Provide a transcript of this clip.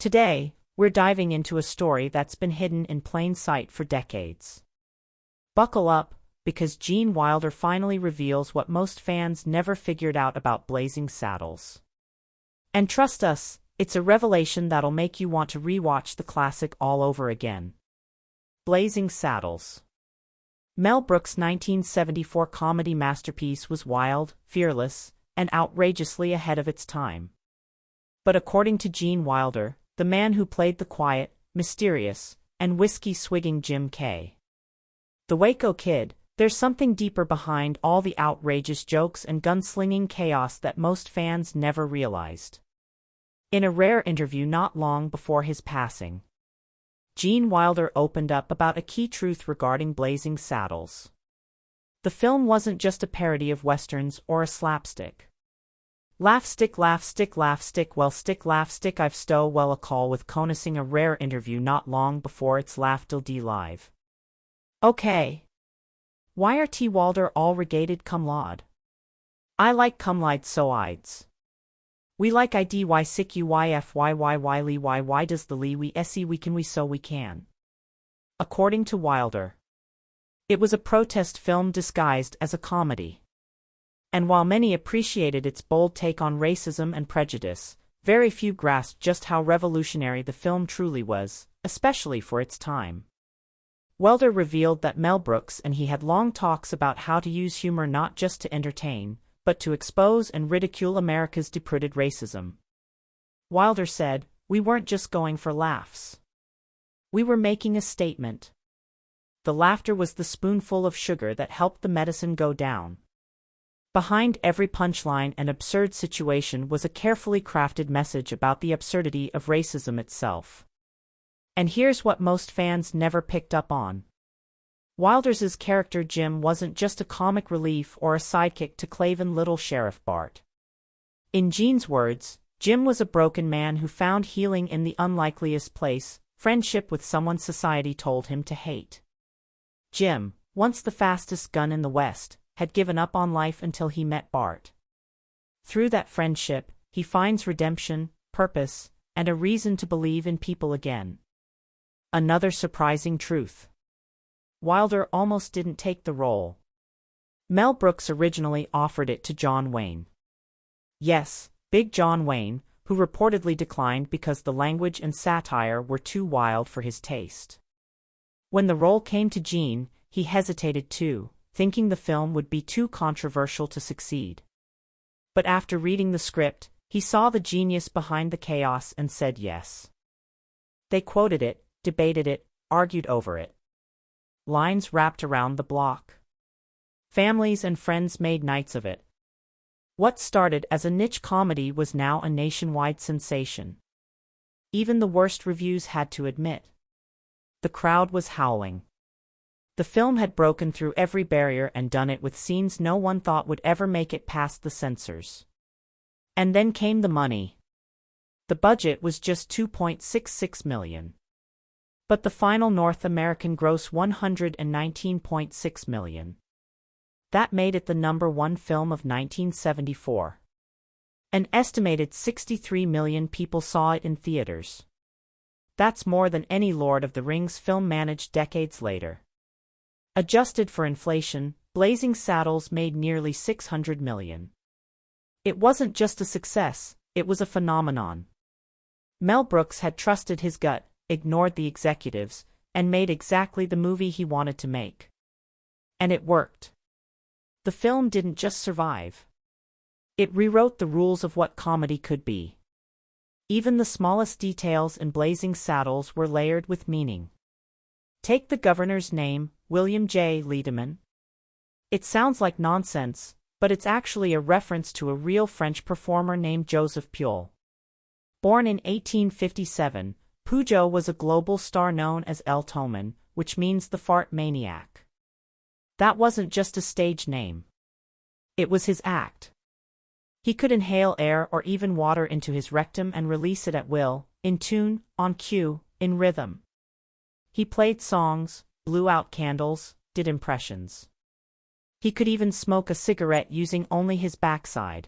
Today, we're diving into a story that's been hidden in plain sight for decades. Buckle up, because Gene Wilder finally reveals what most fans never figured out about Blazing Saddles. And trust us, it's a revelation that'll make you want to rewatch the classic all over again. Blazing Saddles. Mel Brooks' 1974 comedy masterpiece was wild, fearless, and outrageously ahead of its time. But according to Gene Wilder, the man who played the quiet, mysterious, and whiskey-swigging Jim K. The Waco Kid, there's something deeper behind all the outrageous jokes and gunslinging chaos that most fans never realized. In a rare interview not long before his passing, Gene Wilder opened up about a key truth regarding Blazing Saddles. The film wasn't just a parody of westerns or a slapstick. Laugh stick, well stick, laugh stick I've stow well a call with conusing a rare interview not long before its Laugh till D live. Okay. Why are T. Wilder all regated cum laude? I like cum lied so ides. We like id y sick uyfyy lee why does the lee we se we can we so we can. According to Wilder, it was a protest film disguised as a comedy. And while many appreciated its bold take on racism and prejudice, very few grasped just how revolutionary the film truly was, especially for its time. Wilder revealed that Mel Brooks and he had long talks about how to use humor not just to entertain, but to expose and ridicule America's deep-rooted racism. Wilder said, "We weren't just going for laughs. We were making a statement." The laughter was the spoonful of sugar that helped the medicine go down. Behind every punchline and absurd situation was a carefully crafted message about the absurdity of racism itself. And here's what most fans never picked up on. Wilder's character Jim wasn't just a comic relief or a sidekick to Clavin Little Sheriff Bart. In Gene's words, Jim was a broken man who found healing in the unlikeliest place, friendship with someone society told him to hate. Jim, once the fastest gun in the West, had given up on life until he met Bart. Through that friendship, he finds redemption, purpose, and a reason to believe in people again. Another surprising truth. Wilder almost didn't take the role. Mel Brooks originally offered it to John Wayne. Yes, Big John Wayne, who reportedly declined because the language and satire were too wild for his taste. When the role came to Gene, he hesitated too, thinking the film would be too controversial to succeed. But after reading the script, he saw the genius behind the chaos and said yes. They quoted it, debated it, argued over it. Lines wrapped around the block. Families and friends made nights of it. What started as a niche comedy was now a nationwide sensation. Even the worst reviews had to admit. The crowd was howling. The film had broken through every barrier and done it with scenes no one thought would ever make it past the censors. And then came the money. The budget was just $2.66 million. But the final North American gross $119.6 million. That made it the #1 film of 1974. An estimated 63 million people saw it in theaters. That's more than any Lord of the Rings film managed decades later. Adjusted for inflation, Blazing Saddles made nearly $600 million. It wasn't just a success, it was a phenomenon. Mel Brooks had trusted his gut, ignored the executives, and made exactly the movie he wanted to make. And it worked. The film didn't just survive. It rewrote the rules of what comedy could be. Even the smallest details in Blazing Saddles were layered with meaning. Take the governor's name, William J. Liedemann. It sounds like nonsense, but it's actually a reference to a real French performer named Joseph Puel. Born in 1857, Pujo was a global star known as Eltoman, which means the fart maniac. That wasn't just a stage name. It was his act. He could inhale air or even water into his rectum and release it at will, in tune, on cue, in rhythm. He played songs, blew out candles, did impressions. He could even smoke a cigarette using only his backside.